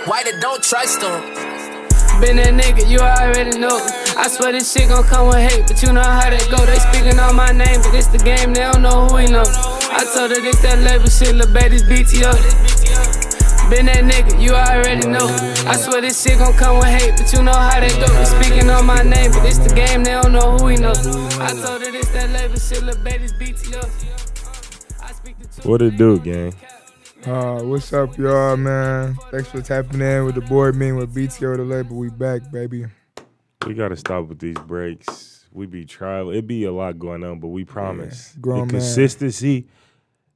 Why they don't trust them? Been that nigga, you already know. I swear this shit gon' come with hate, but you know how that go. They speaking on my name, but it's the game, they don't know who we know. I told her this that label shit, lil' baby's BTO. Been that nigga, you already know. I swear this shit gon' come with hate, but you know how that go. They speaking on my name, but it's the game, they don't know who we know. I told her this that label shit, lil' baby's BTO. What it do, gang? What's up, y'all, man? Thanks for tapping in with the board meeting with BTO Da Label. We back, baby. We gotta stop with these breaks. We be traveling. It be a lot going on, but we promise. Grown the man. consistency,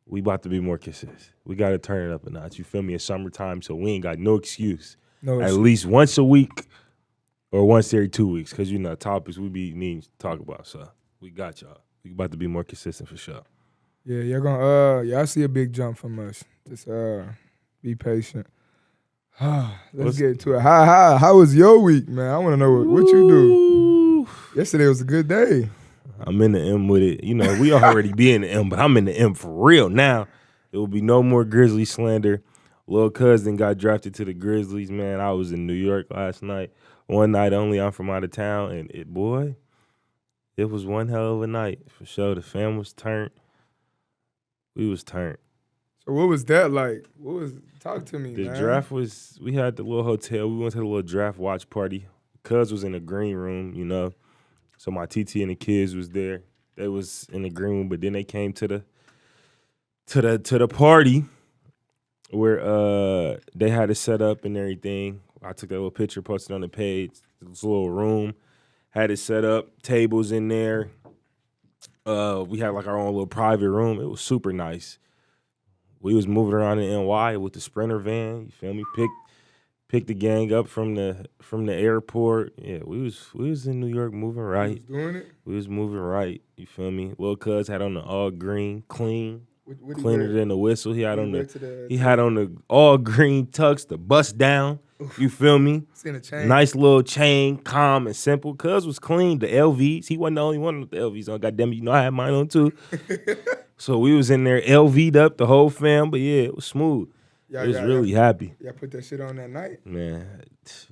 we about to be more consistent. We gotta turn it up a notch. You feel me? It's summertime, so we ain't got no excuse. No At excuse. least once a week or once every 2 weeks, because you know topics we be needing to talk about. So we got y'all. We about to be more consistent for sure. Yeah, y'all gonna y'all see a big jump from us. Just be patient. Let's get to it. How was your week, man? I want to know what you do. Yesterday was a good day. I'm in the M with it. You know, we already be in the M, but I'm in the M for real now. There will be no more Grizzly slander. Lil Cuz got drafted to the Grizzlies, man. I was in New York last night. One night only. I'm from out of town, and it was one hell of a night for sure. The fam was turned. We was turned. So what was that like? Talk to me, The man. draft was, we had the little hotel. We went to the little draft watch party. Cuz was in the green room, you know. So my TT and the kids was there. They was in the green room, but then they came to the party where they had it set up and everything. I took that little picture, posted on the page. This little room, had it set up, tables in there. We had like our own little private room. It was super nice. We was moving around in NY with the Sprinter van. You feel me? Picked the gang up from the airport. Yeah, we was in New York moving right. You was doing it? We was moving right. You feel me? Lil Cuz had on the all green, clean, What he cleaner wear? than the whistle. He had What on he wear the had on the all green tux, the bust down. You feel me? Seen a chain. Nice little chain, calm and simple. Cuz was clean. The LVs. He wasn't the only one with the LVs on. Goddamn it, you know I had mine on too. So we was in there LV'd up, the whole fam. But yeah, it was smooth. Yeah, it was really happy. Y'all put that shit on that night? Man,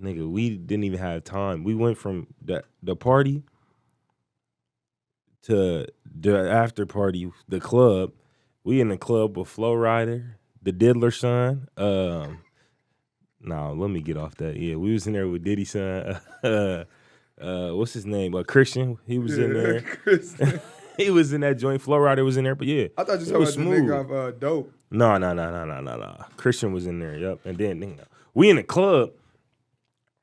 nigga, we didn't even have time. We went from the party to the after party, the club. We in the club with Flo Rida, the Diddler son. Let me get off that. Yeah, we was in there with Diddy's son. What's his name? Christian. He was in there. Christian. He was in that joint. Flo Rida was in there, but yeah. I thought you it were was talking about the nigga off Dope. No. Christian was in there, yep. And then we in the club.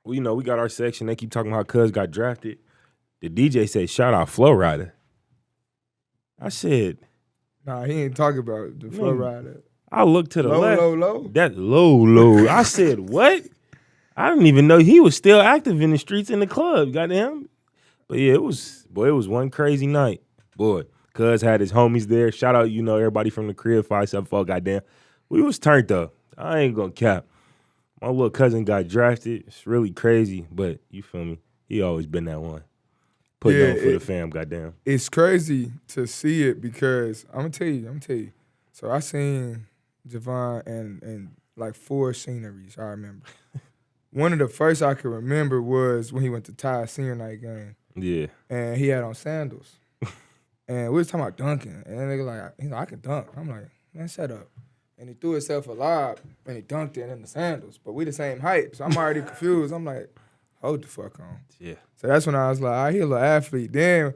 We got our section. They keep talking about how Cuz got drafted. The DJ said, shout out Flo Rida. I said, Nah, he ain't talking about the Flo Rida. I looked to the left. Low? That low. I said, what? I didn't even know he was still active in the streets in the club. Goddamn. But yeah, it was one crazy night. Boy, Cuz had his homies there. Shout out, everybody from the crib, 574, goddamn. We was turned up. I ain't gonna cap. My little cousin got drafted. It's really crazy, but you feel me? He always been that one. Putting on for the fam, goddamn. It's crazy to see it because I'm gonna tell you. So I seen Javon and like 4 sceneries, I remember. One of the first I could remember was when he went to Ty's senior night game. Yeah. And he had on sandals. And we was talking about dunking. And the nigga he's like, I can dunk. I'm like, man, shut up. And he threw himself a lob and he dunked it in the sandals. But we the same height. So I'm already confused. I'm like, hold the fuck on. Yeah. So that's when I was like, all right, he a little athlete. Then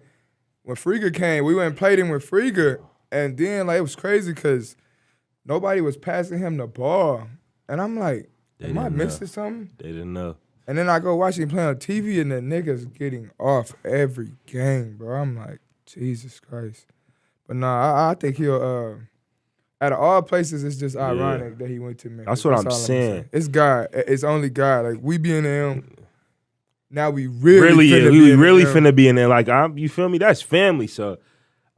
when Frieger came, we went and played him with Frieger. And then it was crazy because nobody was passing him the ball. And I'm like, am I missing something? They didn't know. And then I go watch him play on TV and the niggas getting off every game, bro. I'm like, Jesus Christ. But nah, I think he'll, out of all places, it's just ironic that he went to Memphis. That's what I'm all saying. It's God. It's only God. Like, we be in them. Now we really finna be in there. Like, you feel me? That's family, so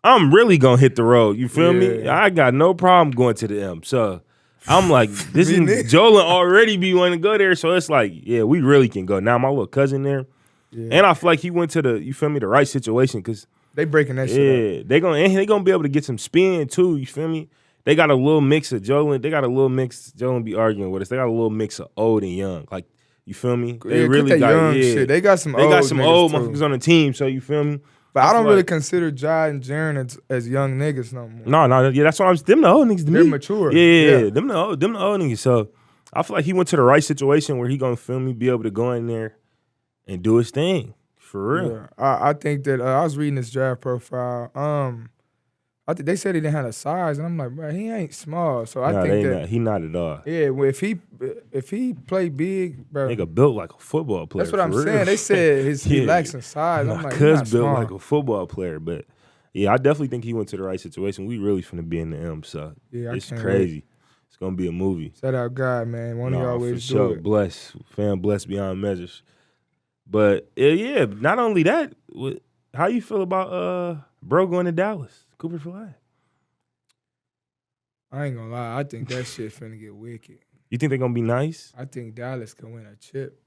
I'm really gonna hit the road. You feel me? I got no problem going to the M. So I'm like, this is Jolin already be wanting to go there. So it's like, yeah, we really can go. Now my little cousin there. Yeah. And I feel like he went to the right situation because they breaking that shit up. They gonna be able to get some spin too, you feel me? they got a little mix of Jolin. They got a little mix. Jolin be arguing with us. They got a little mix of old and young. Like, you feel me? They really got young shit. They got some old motherfuckers on the team. So you feel me? But I don't really consider Ja and Jaren as young niggas no more. No, yeah, that's what I'm. Them the old niggas to me. They're mature. Yeah. Them the old niggas. So I feel like he went to the right situation where he gonna feel me, be able to go in there and do his thing for real. Yeah. I think that I was reading his draft profile. I think they said he didn't have a size, and I'm like, bro, he ain't small. So I think that he not at all. Yeah, well, if he play big, bro, nigga built like a football player. That's what I'm saying. They said he lacks in size. I'm like, Cuz built small. Like a football player, but yeah, I definitely think he went to the right situation. We really finna be in the M, so yeah, it's crazy. Wait. It's gonna be a movie. Shout out God, man. One of y'all always do sure. it. Blessed beyond measures. But yeah, not only that, how you feel about bro going to Dallas? Cooper Flag. I ain't gonna lie. I think that shit finna get wicked. You think they're gonna be nice? I think Dallas can win a chip.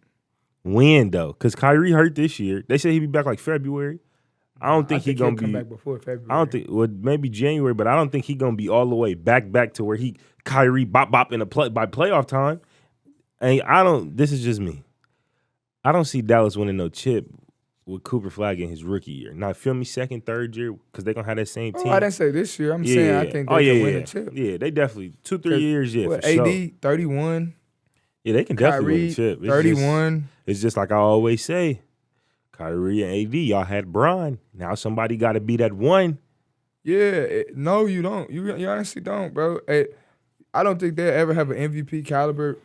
When though? Because Kyrie hurt this year. They say he'll be back like February. I don't think he's gonna come back before February. I don't think maybe January, but I don't think he's gonna be all the way back to where Kyrie bop in by playoff time. And this is just me. I don't see Dallas winning no chip with Cooper Flag in his rookie year. Now, feel me, second, third year, because they're going to have that same team. I didn't say this year. I'm saying I think they can win a chip. Yeah, they definitely, 2-3 years, yeah, what, for AD, sure. 31. Yeah, they can definitely win a chip. 31. It's just like I always say, Kyrie and AD, y'all had Bron. Now somebody got to be that one. Yeah, no, you don't. You honestly don't, bro. I don't think they'll ever have an MVP caliber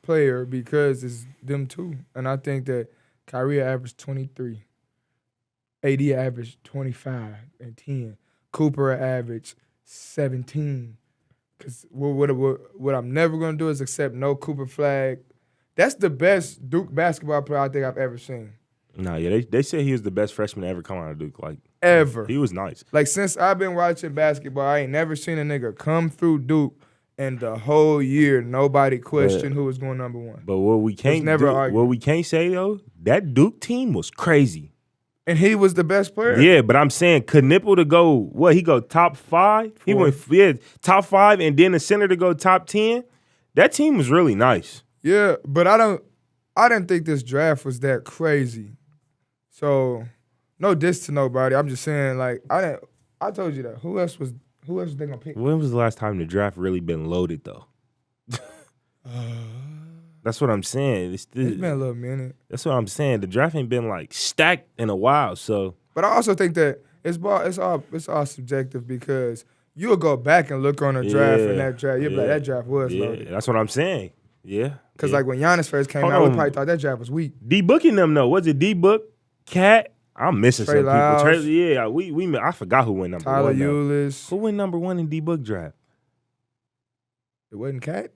player because it's them two. And I think that Kyrie averaged 23. AD averaged 25 and 10. Cooper averaged 17. Because what I'm never going to do is accept no Cooper Flag. That's the best Duke basketball player I think I've ever seen. No, yeah, they say he was the best freshman to ever come out of Duke. Like, ever. He was nice. Like, since I've been watching basketball, I ain't never seen a nigga come through Duke and the whole year nobody questioned who was going number one. But what we can't say though, that Duke team was crazy. And he was the best player. Yeah, but I'm saying Knipple to go, he go top 5? He went top 5, and then the center to go top 10. That team was really nice. Yeah, but I didn't think this draft was that crazy. So no diss to nobody. I'm just saying, like, I told you that. Who else was they gonna pick? When was the last time the draft really been loaded though? That's what I'm saying. It's been a little minute. That's what I'm saying. The draft ain't been like stacked in a while. So, but I also think that it's all subjective because you'll go back and look on a draft and that draft. You'll be like, that draft was loaded. That's what I'm saying. Yeah. Because like when Giannis first came out, we probably thought that draft was weak. D-Book in them though. Was it D-Book, Cat? I'm missing Trey some Lyles. people. I forgot who went number Tyler one. Ulis. Who went number one in D-Book draft? It wasn't Cat.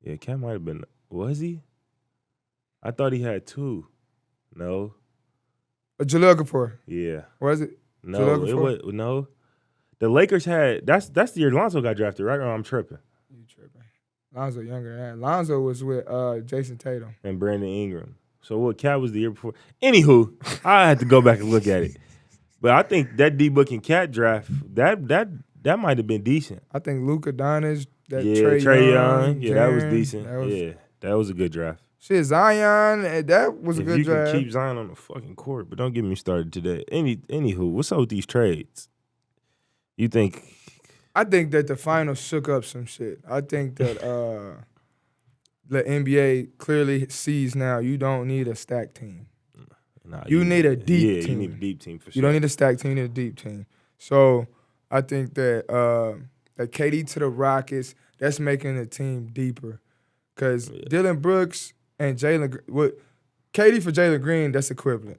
Yeah, Cat might have been. Was he? I thought he had 2. No. Jaleel Okafor. Yeah. Was it? No, it was no. The Lakers had that's the year Lonzo got drafted, right? Or I'm tripping. You tripping? Lonzo younger than that. Lonzo was with Jason Tatum and Brandon Ingram. So what? Cat was the year before. Anywho, I had to go back and look at it. But I think that D-Book and Cat draft that might have been decent. I think Luka Doncic. Trae Young. Yeah, that was decent. That was a good draft. Shit, Zion, that was a good draft. You can keep Zion on the fucking court, but don't get me started today. Anywho, what's up with these trades? You think? I think that the finals shook up some shit. I think that the NBA clearly sees now you don't need a stacked team. You need a deep team. You need a deep team for sure. You don't need a stacked team, you need a deep team. So I think that that KD to the Rockets, that's making the team deeper. Because Dylan Brooks and KD for Jalen Green, that's equivalent.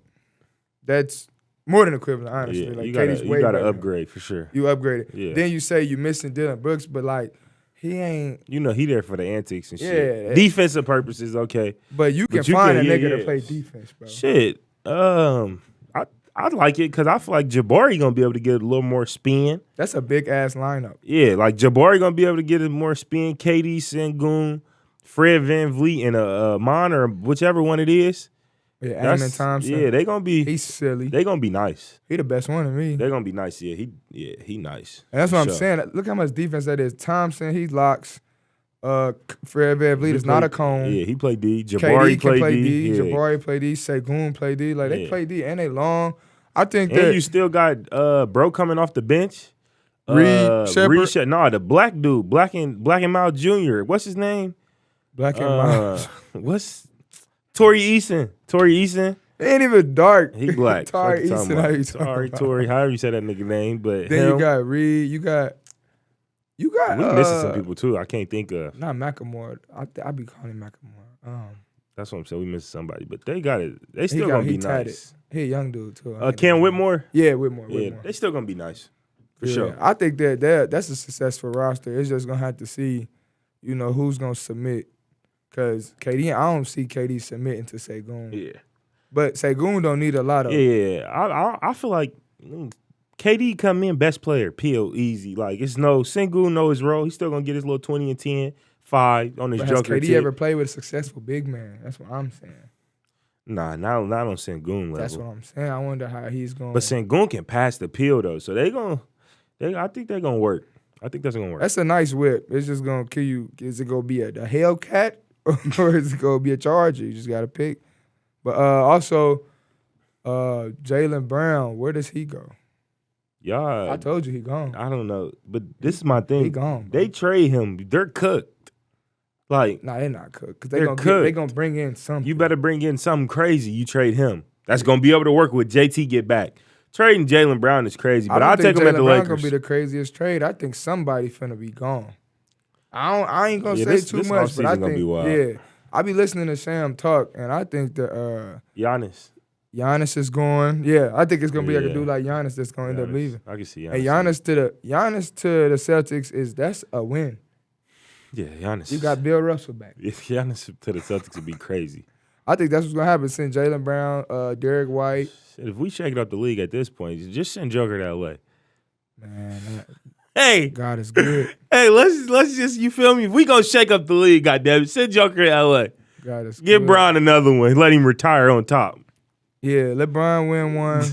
That's more than equivalent, honestly. Yeah, like you gotta upgrade for sure. You upgrade it. Yeah. Then you say you missing Dylan Brooks, but like he ain't. You know he there for the antics and shit. Yeah, defensive purposes, okay. But you can find a nigga to play defense, bro. Shit. I like it because I feel like Jabari gonna be able to get a little more spin. That's a big ass lineup. Yeah, like Jabari gonna be able to get more spin. KD, Sengun, Fred VanVleet, and Mon or whichever one it is. Yeah, Amen Thompson. Yeah, they gonna be. He's silly. They gonna be nice. He the best one to me. They gonna be nice. Yeah, he nice. And that's for what I'm sure. saying. Look how much defense that is. Thompson, he locks. Fred VanVleet is not a cone. Yeah, he played D. KD Jabari can played play D. Yeah. Jabari play D. Segun play D. Like they Yeah. play D and they long. I think And that you still got bro coming off the bench. Reed Shepherd. No, the black dude, Black and Mild Jr. What's his name? Black and Miles. What's Torrey Eason? Torrey Eason. They ain't even dark. He black. Torrey Fuck you talking Eason. How you about. talking Sorry, about? Torrey. However you say that nigga name, but Then him, you got Reed. You got. we missing some people too. I can't think of. Not Macklemore. I be calling him Macklemore. That's what I'm saying. We missing somebody, but they got it. They still gonna be nice. He a young dude too. Cam Whitmore. Yeah, Whitmore. Yeah, they still gonna be nice for sure. I think that's a successful roster. It's just gonna have to see, who's gonna submit. Cause KD, I don't see KD submitting to Segun. Yeah, But Segun don't need a lot of. Yeah. I feel like KD come in best player, PO easy. Like it's no Sengun know his role. He's still gonna get his little 20 and 10, 5 on his But has joker. KD ever played with a successful big man? That's what I'm saying. Nah, not on Sengun level. That's what I'm saying. I wonder how he's going. But Sengun can pass the PO though, so I think they're gonna work. I think that's gonna work. That's a nice whip. It's just gonna kill you. Is it gonna be a Hellcat or is it gonna be a Charger? You just gotta pick. But also, Jaylen Brown, where does he go? Y'all, I told you he gone. I don't know, but this is my thing. He gone. Bro. They trade him. They're cooked. Like Nah, they're not cooked because They're they cooked. gonna bring in something. you better bring in something crazy. You trade him. That's gonna be able to work with JT get back. Trading Jaylen Brown is crazy, but I'll take him at the Jaylen Brown Lakers. gonna be the craziest trade. I think somebody finna be gone. I ain't gonna say this too much, but I offseason gonna think be wild. yeah. I be listening to Sam talk, and I think that Giannis is going. Yeah, I think it's gonna be like a dude like Giannis that's gonna end up leaving. I can see Giannis. And Giannis to the Celtics that's a win. Yeah, Giannis. You got Bill Russell back. Giannis to the Celtics would be crazy. I think that's what's gonna happen. Send Jaylen Brown, Derek White. Shit, if we shake up the league at this point, just send Joker to LA. Man, Hey, God is good. hey, let's just you feel me? If we gonna shake up the league, goddamn, send Joker to LA. God is Give good. Bron another one. Let him retire on top Yeah, let Bron win one.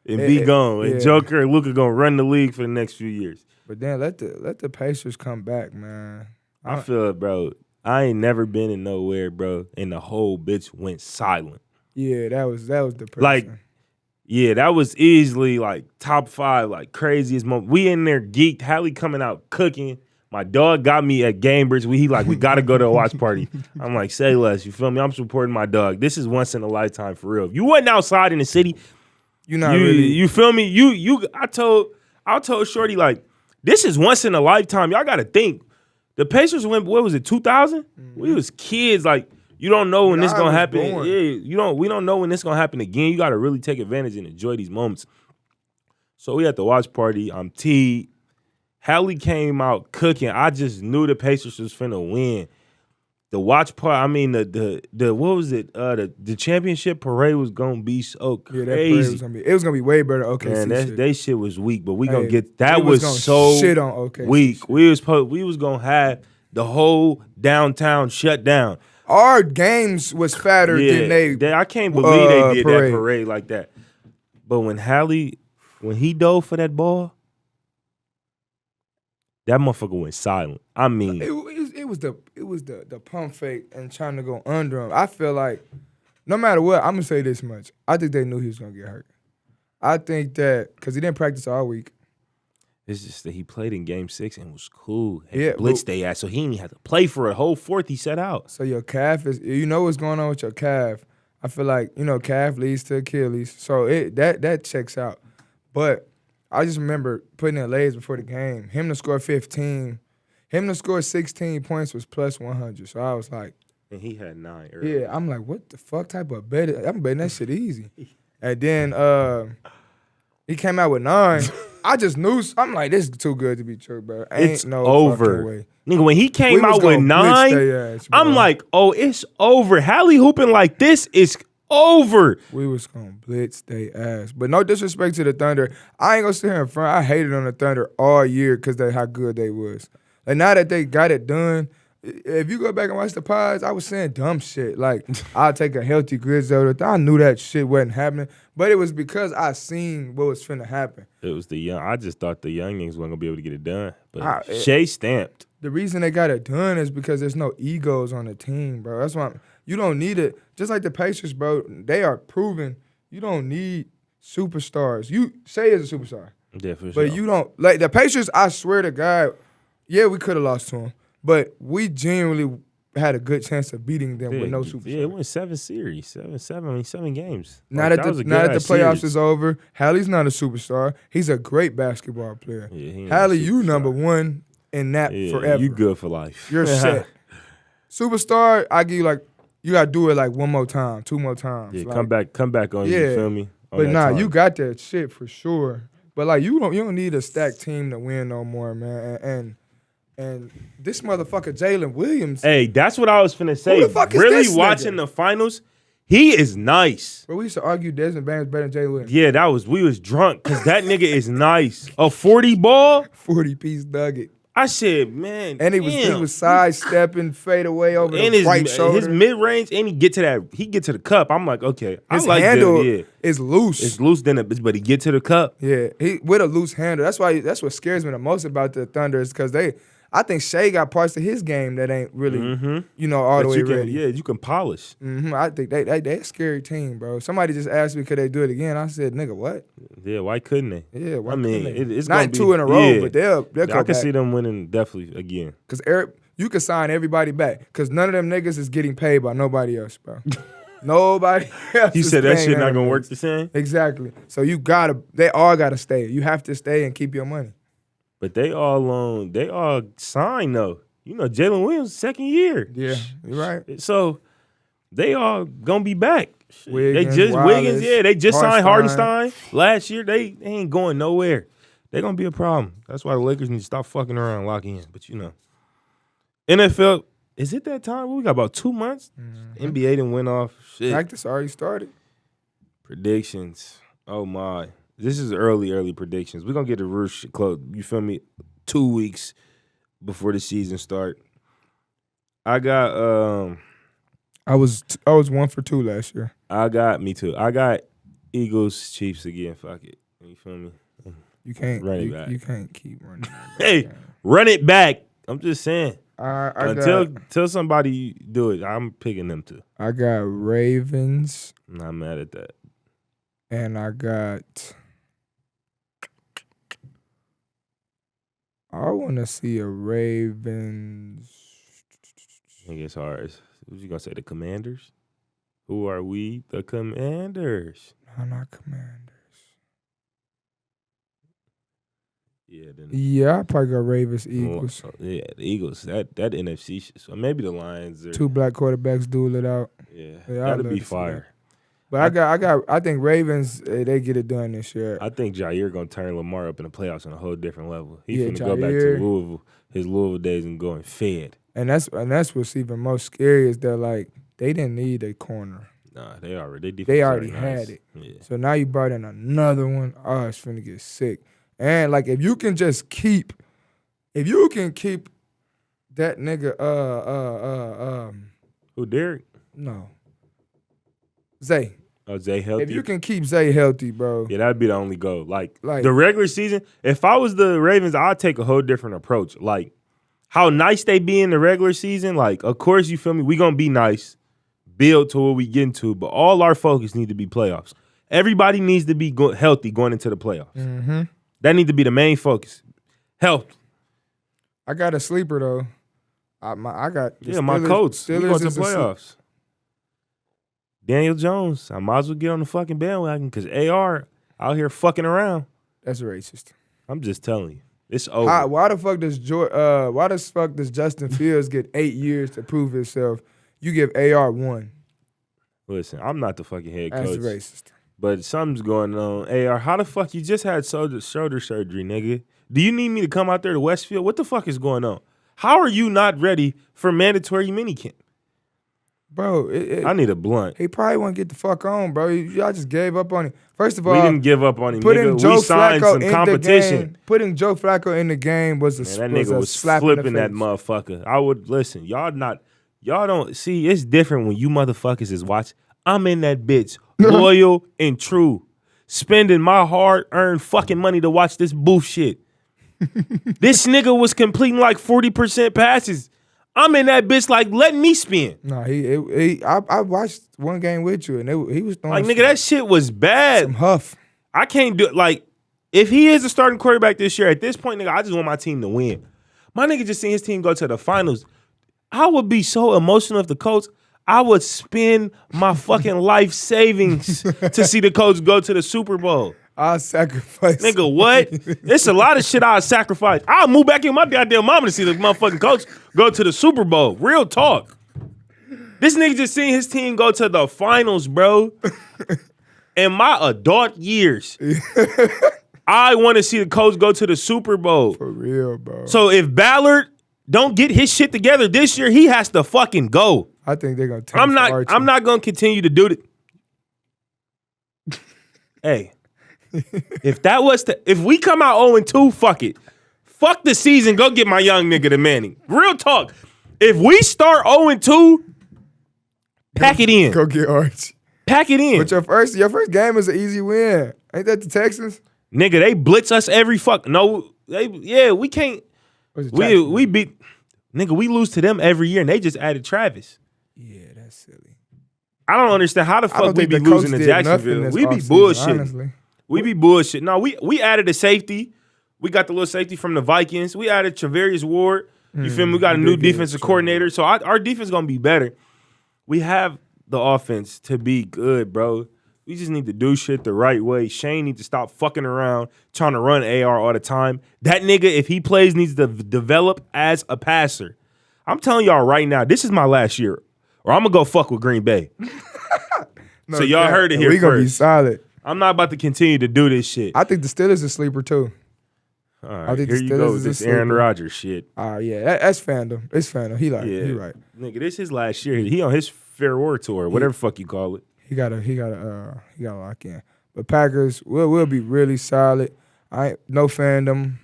and be gone. yeah. And Joker and Luka gonna run the league for the next few years. But then let the Pacers come back, man. I feel it, bro. I ain't never been in nowhere, bro, and the whole bitch went silent. Yeah, that was depressing. Like, yeah, that was easily like top 5, like craziest moment. We in there geeked. Hallie coming out cooking. My dog got me at Gamebridge. We gotta go to a watch party. I'm like, say less. You feel me? I'm supporting my dog. This is once in a lifetime for real. If you wasn't outside in the city, you feel me? I told Shorty, like, this is once in a lifetime. Y'all gotta think. The Pacers went, what was it, 2000? Mm-hmm. We was kids, like, you don't know when this gonna happen. Born. Yeah, we don't know when this gonna happen again. You gotta really take advantage and enjoy these moments. So we at the watch party. I'm T. Hallie came out cooking. I just knew the Pacers was finna win. The watch party, I mean the what was it? The championship parade was gonna be so crazy. Yeah, that parade was gonna be way better. Okay, man, that shit was weak, but we gonna get that. Was so shit on OKC. Weak. We was gonna have the whole downtown shut down. Our games was fatter than they. I can't believe they did parade. that parade like that. But when he dove for that ball, that motherfucker went silent. I mean, it was the pump fake and trying to go under him. I feel like no matter what, I'm gonna say this much. I think they knew he was gonna get hurt. I think that because he didn't practice all week. It's just that he played in Game 6 and was cool. Yeah, blitzed they ass, so he didn't have to play for a whole fourth. He set out. So your calf is, what's going on with your calf. I feel like calf leads to Achilles, so that checks out. But I just remember putting in legs before the game. Him to score 15, him to score 16 points was plus 100. So I was like, and he had 9 early. Yeah, I'm like, what the fuck type of bet? I'm betting that shit easy. And then he came out with 9. I just knew. I'm like, this is too good to be true, bro. It's no over. way. Nigga, when he came out with 9, I'm like, oh, it's over. Hallie hooping like this is over. We was gonna blitz they ass. But no disrespect to the Thunder. I ain't gonna sit here in front. I hated on the Thunder all year because they how good they was. Like now that they got it done, if you go back and watch the pods, I was saying dumb shit. Like, I'll take a healthy Grizzly. I knew that shit wasn't happening. But it was because I seen what was finna happen. It was the young. I just thought the young niggas wasn't gonna be able to get it done. But Shea stamped. The reason they got it done is because there's no egos on the team, bro. That's why you don't need it. Just like the Pacers, bro, they are proven you don't need superstars. Shea is a superstar. Yeah, for sure. But you don't, like the Pacers, I swear to God, yeah, we could have lost to them. But we genuinely had a good chance of beating them with no superstar. Yeah, it went 7 series. 7 games. Now that the playoffs is over, Hallie's not a superstar. He's a great basketball player. Yeah, Hallie, you number one in that forever. You good for life. You're set. Superstar, I give you like, you gotta do it like one more time, 2 more times. Yeah, like, come back on you feel me? But nah, you got that shit for sure. But like you don't need a stacked team to win no more, man. And this motherfucker Jalen Williams. Hey, that's what I was finna say. Who the fuck is really this watching nigga? the finals, he is nice. Bro, we used to argue Desmond Bain is better than Jalen Williams. Yeah, we was drunk because that nigga is nice. A 40 ball. 40-piece nugget. I said, man, and he was sidestepping, fade away over and the right shoulder. His mid range, and he get to the cup. I'm like, okay, his I like handle that. Yeah. is loose. It's loose then, but he get to the cup. Yeah, he with a loose handle. That's what scares me the most about the Thunder is because I think Shea got parts of his game that ain't really, all the way ready. Yeah, you can polish. I think they a scary team, bro. Somebody just asked me, could they do it again? I said, nigga, what? Yeah, why couldn't they? Yeah, why couldn't they? It's not 2 in a row, but they'll come back. I can see them winning definitely again. Because you can sign everybody back because none of them niggas is getting paid by nobody else, bro. Nobody else. You said that shit not gonna work the same? Exactly. So they all gotta stay. You have to stay and keep your money. But they all signed though. You know, Jalen Williams, 2nd year. Yeah, you're right. So they all gonna be back. Wiggins, they just signed Hardenstein last year. They ain't going nowhere. They gonna be a problem. That's why the Lakers need to stop fucking around, lock in. But NFL, is it that time? We got about 2 months. NBA done went off. Shit. Practice already started. Predictions. Oh my. This is early predictions. We're gonna get the roof close. You feel me? 2 weeks before the season start. I got I was 1 for 2 last year. Me too. I got Eagles, Chiefs again. Fuck it. You feel me? You can't run it back. You can't keep running it back. Hey, run it back. I'm just saying. Until somebody do it, I'm picking them too. I got Ravens. I'm not mad at that. And I got. I want to see a Ravens. I think it's hard. What you gonna say? The Commanders? Who are we? The Commanders. No, not Commanders. Yeah, I probably got Ravens, Eagles. The Eagles. That NFC shit. So maybe the Lions. 2 black quarterbacks duel it out. Yeah, that'll be fire. But I think Ravens, they get it done this year. I think Jair gonna turn Lamar up in the playoffs on a whole different level. He's gonna go back to Louisville, his Louisville days, and going fed. And that's what's even most scary is that like they didn't need a corner. Nah, they already had it. Yeah. So now you brought in another one. Oh, it's finna get sick. And like if you can keep that nigga who, Derek? No. Zay. Oh, Zay healthy? If you can keep Zay healthy, bro. Yeah, that'd be the only goal. Like the regular season, if I was the Ravens, I'd take a whole different approach. Like how nice they be in the regular season, like, of course, you feel me, we gonna be nice, build to what we get into, but all our focus need to be playoffs. Everybody needs to be healthy going into the playoffs. Mm-hmm. That need to be the main focus. Health. I got a sleeper though. I got the my coach. We going to the playoffs. Daniel Jones. I might as well get on the fucking bandwagon because AR out here fucking around. That's racist. I'm just telling you, it's over. Why the fuck does Justin Fields get 8 years to prove himself? You give AR 1. Listen, I'm not the fucking head coach. That's racist. But something's going on. AR, how the fuck you just had shoulder surgery, nigga? Do you need me to come out there to Westfield? What the fuck is going on? How are you not ready for mandatory minicamp? Bro, I need a blunt. he probably won't get the fuck on, bro. Y'all just gave up on him. First of all, We didn't give up on him, putting nigga. Joe We signed Flacco some in competition. the game, putting Joe Flacco in the game was a Man, that nigga was slap in the flipping that face. motherfucker. I would listen. Y'all don't see. It's different when you motherfuckers is watching. I'm in that bitch, loyal and true, spending my hard-earned fucking money to watch this booth shit. This nigga was completing like 40% passes. I'm in that bitch like, let me spin. No, I watched one game with you, and he was throwing Like, nigga, that shit was bad. some huff. I can't do it. Like, if he is a starting quarterback this year, at this point, nigga, I just want my team to win. My nigga just seen his team go to the finals. I would be so emotional if the coach, I would spend my fucking life savings to see the coach go to the Super Bowl. I'll sacrifice. Nigga, what? It's a lot of shit I'll sacrifice. I'll move back in with my goddamn mama to see the motherfucking coach go to the Super Bowl. Real talk. This nigga just seen his team go to the finals, bro. In my adult years, I want to see the coach go to the Super Bowl. For real, bro. So if Ballard don't get his shit together this year, he has to fucking go. I think they're gonna. I'm not gonna continue to do it. Hey. If we come out 0-2, fuck it. Fuck the season. Go get my young nigga to Manning. Real talk. If we start 0-2, pack it in. Go get Archie. Pack it in. But your first game is an easy win. Ain't that the Texans? Nigga, they blitz us every fuck. No, we can't. We beat. Nigga, we lose to them every year, and they just added Travis. Yeah, that's silly. I don't understand how the fuck we be losing to Jacksonville. We be bullshitting. We be bullshit. No, we added a safety. We got the little safety from the Vikings. We added Travarius Ward. You feel me? We got a new defensive coordinator. So our defense is going to be better. We have the offense to be good, bro. We just need to do shit the right way. Shane needs to stop fucking around trying to run AR all the time. That nigga, if he plays, needs to develop as a passer. I'm telling y'all right now, this is my last year. Or I'm going to go fuck with Green Bay. So y'all heard it here first. We going to be solid. I'm not about to continue to do this shit. I think the Steelers are sleeper too. All right, here you go with this Aaron Rodgers shit. Yeah, that's fandom. It's fandom. He right. Nigga, this is his last year. He on his farewell tour, whatever fuck you call it. He gotta lock in. But Packers, we'll be really solid. No fandom.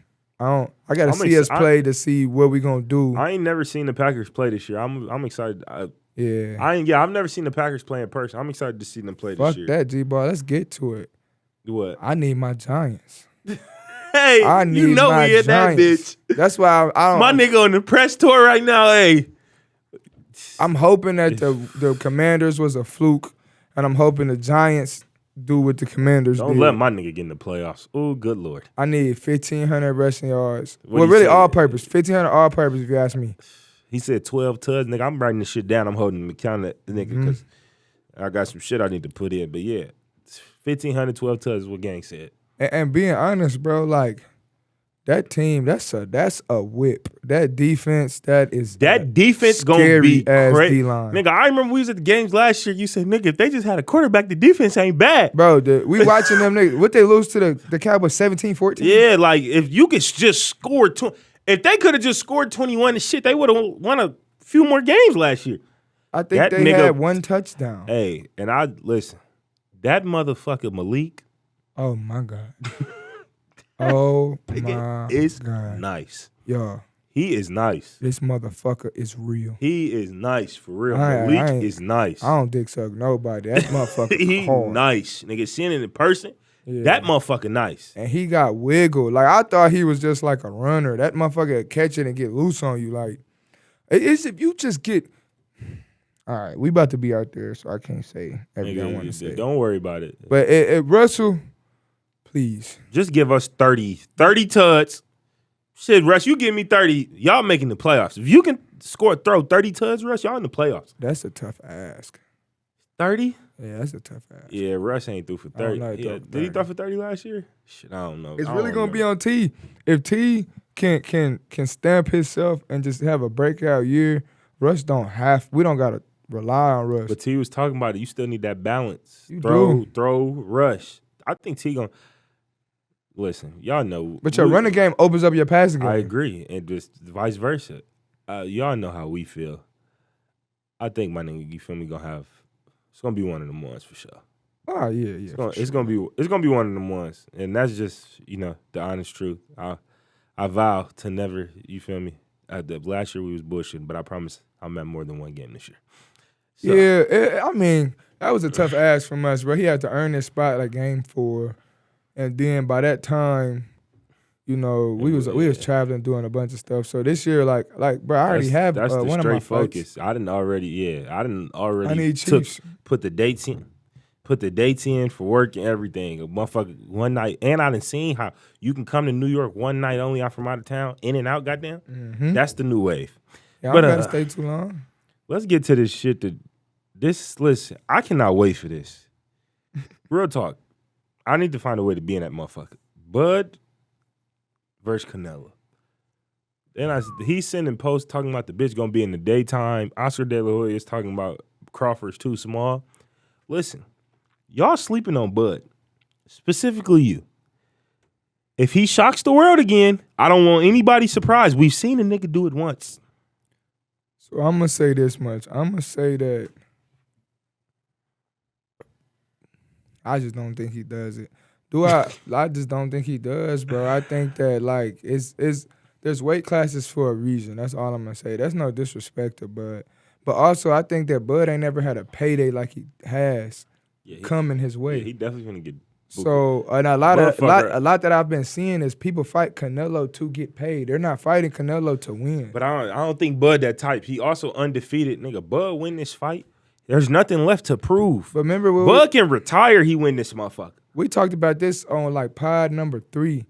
I gotta see us play to see what we gonna do. I ain't never seen the Packers play this year. I'm excited. I've never seen the Packers play in person. I'm excited to see them play this year. Fuck that, G-Ball. Let's get to it. What? I need my Giants. Hey, you know we in that bitch. That's why I don't. My nigga on the press tour right now, hey. I'm hoping that the Commanders was a fluke, and I'm hoping the Giants do what the Commanders did. Don't let my nigga get in the playoffs. Oh, good Lord. I need 1,500 rushing yards. Really all-purpose. 1,500 all-purpose if you ask me. He said 12 tuds. Nigga, I'm writing this shit down. I'm holding the count that nigga because I got some shit I need to put in. But yeah, 1,500, 12 tuds is what Gang said. And being honest, bro, like that team, that's a whip. That defense, that defense gonna be crazy. D-line. Nigga, I remember we was at the games last year. You said, nigga, if they just had a quarterback, the defense ain't bad. Bro, we watching them niggas. What they lose to the Cowboys 17-14? Yeah, like if you could just score if they could have just scored 21 and shit, they would have won a few more games last year. I think they had one touchdown. Hey, and listen, that motherfucker Malik. Oh my God. Oh my God. It's nice. Yo. He is nice. This motherfucker is real. He is nice, for real. Malik is nice. I don't dick suck nobody. That motherfucker he hard. Nice. Nigga, seeing it in person, that motherfucker nice. And he got wiggle. Like, I thought he was just like a runner. That motherfucker would catch it and get loose on you. Like, it's if you just get... All right, we about to be out there, so I can't say everything I want to say. Don't worry about it. But Russell, please. Just give us 30 tuds. Shit, Russ, you give me 30. Y'all making the playoffs. If you can throw 30 tuds, Russ, y'all in the playoffs. That's a tough ask. 30? Yeah, that's a tough ask. Yeah, Russ ain't through for 30. Did he throw for 30 last year? Shit, I don't know. It's really gonna be on T. If T can stamp himself and just have a breakout year, Russ we don't gotta rely on Russ. But T was talking about it. You still need that balance. You throw, rush. I think T gonna listen. Y'all know. But your running game opens up your passing game. I agree, and just vice versa. Y'all know how we feel. I think my nigga, you feel me, it's gonna be one of them ones for sure. Oh yeah. It's gonna be one of them ones, and that's just the honest truth. I vow to never, you feel me. Last year we was bullshitting, but I promise I'm at more than one game this year. So, Yeah, I mean that was a tough ask from us, bro. He had to earn his spot like game 4, and then by that time, we was traveling doing a bunch of stuff. So this year, like bro, I already have that's the one straight of my focus. fights. I didn't already I need Chiefs. put the dates in for work and everything. A motherfucker one night, and I done seen how you can come to New York one night only. I'm from out of town, in and out. Goddamn, That's the new wave. Yeah, I don't gotta stay too long. Let's get to this shit. Listen, I cannot wait for this. Real talk. I need to find a way to be in that motherfucker. Bud versus Canelo. Then he's sending posts talking about the bitch gonna be in the daytime. Oscar De La Hoya is talking about Crawford's too small. Listen, y'all sleeping on Bud, specifically you. If he shocks the world again, I don't want anybody surprised. We've seen a nigga do it once. So I'm gonna say this much. I'm gonna say that I just don't think he does it. I just don't think he does, bro. I think that like there's weight classes for a reason. That's all I'm gonna say. That's no disrespect to Bud. But also I think that Bud ain't never had a payday like he has coming his way. Yeah, he definitely gonna get so and a lot that I've been seeing is people fight Canelo to get paid. They're not fighting Canelo to win. But I don't think Bud that type. He also undefeated. Nigga, Bud win this fight. There's nothing left to prove. But remember, Bud can retire. He win this motherfucker. We talked about this on like pod number 3.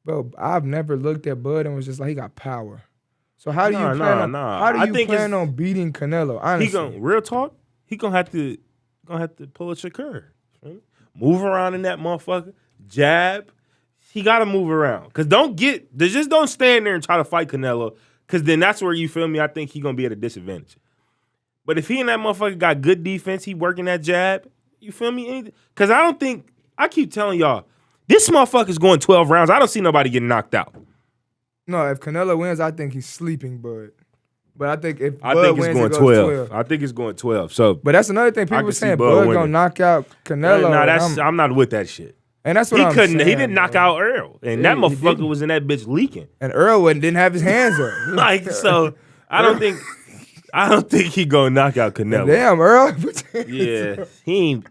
Bro, I've never looked at Bud and was just like, he got power. So how do you plan on beating Canelo? Honestly, real talk. He gonna have to pull a Shakur. Right? Move around in that motherfucker. Jab. He gotta move around. Cause just don't stand there and try to fight Canelo. Cause then that's where you feel me. I think he gonna be at a disadvantage. But if he and that motherfucker got good defense, he working that jab. You feel me? Cause I keep telling y'all, this motherfucker's going 12 rounds. I don't see nobody getting knocked out. No, if Canelo wins, I think he's sleeping Bud. But I think if I Bud think wins, it's going it goes 12. I think it's going 12. So, but that's another thing people were saying. Bud gonna knock out Canelo. I'm not with that shit. And that's what I'm saying. He didn't knock out Earl, and that motherfucker was in that bitch leaking. And Earl didn't have his hands up. So I don't think he gonna knock out Canelo. Damn, Earl. Yeah,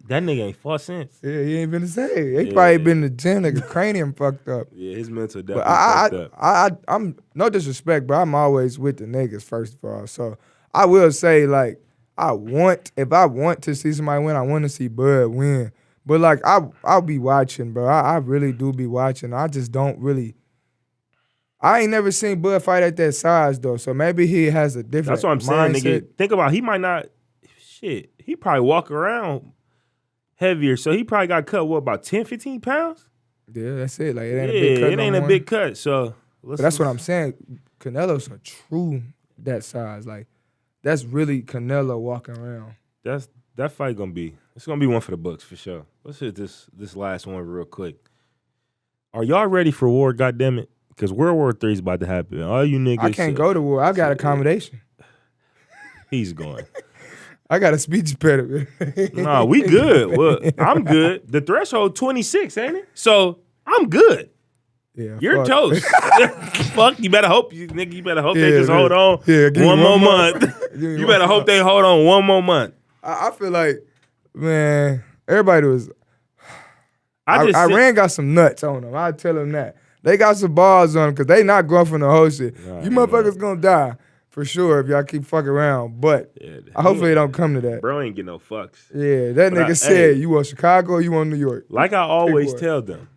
that nigga ain't fought since. Yeah, he ain't been the same. He probably been in the gym, like a cranium fucked up. Yeah, his mental definitely fucked up. I'm no disrespect, but I'm always with the niggas first of all. So I will say, like, if I want to see somebody win, I want to see Bud win. But like, I'll be watching, bro. I really do be watching. I just don't really. I ain't never seen Bud fight at that size though, so maybe he has a different. That's what I'm saying, mindset. nigga. Think about he might not. Shit, he probably walk around heavier, so he probably got cut about 10, 15 pounds. Yeah, that's it. Like it ain't a big cut. It ain't a big cut. So but that's what I'm saying. Canelo's a true that size. Like that's really Canelo walking around. That fight gonna be. It's gonna be one for the books for sure. Let's hit this last one real quick. Are y'all ready for war? Goddamn it! Because World War III is about to happen. All you niggas. I can't go to war. I got accommodation. He's going. I got a speech impediment. Nah, we good. Well, I'm good. The threshold 26, ain't it? So I'm good. Yeah, you're toast. Fuck. You better hope they just hold on one more month. You better hope they hold on one more month. I feel like, man, everybody was. Iran got some nuts on them. I tell them that. They got some balls on them because they not going for the whole shit. You motherfuckers gonna die for sure if y'all keep fucking around. But hopefully it don't come to that. Bro ain't get no fucks. Yeah, that nigga said, you want Chicago or you want New York? Like I always tell them,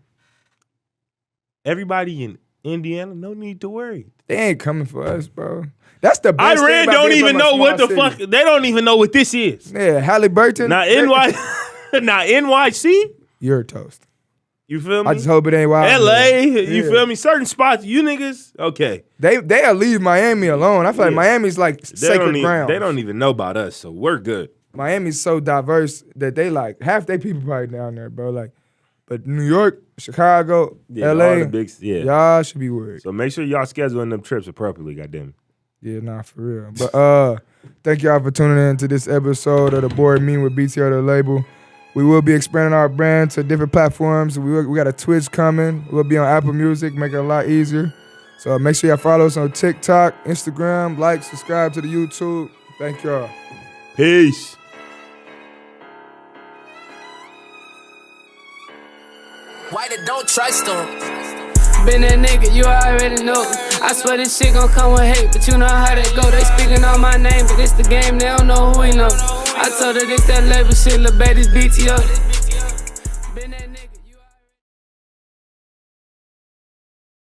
everybody in Indiana, no need to worry. They ain't coming for us, bro. That's the best Iran thing don't even know what the fuck. They don't even know what this is. Yeah, Halliburton. Now NYC. You're toast. You feel me? I just hope it ain't wild. LA, you feel me? Certain spots, you niggas, okay. They'll leave Miami alone. I feel like Miami's like sacred ground. They don't even know about us, so we're good. Miami's so diverse that they like half their people probably down there, bro. Like, but New York, Chicago, LA, all the big, y'all should be worried. So make sure y'all scheduling them trips appropriately, goddamn. Yeah, nah, for real. But thank y'all for tuning in to this episode of the Board Meeting with BTO Da Label. We will be expanding our brand to different platforms. We got a Twitch coming. We'll be on Apple Music, make it a lot easier. So make sure y'all follow us on TikTok, Instagram, like, subscribe to the YouTube. Thank y'all. Peace. Why they don't trust them? Been that nigga, you already know. I swear this shit gon' come with hate, but you know how that go. They speaking on my name, but it's the game, they don't know who we know. I told her this that label shit, lil' baby's BTO.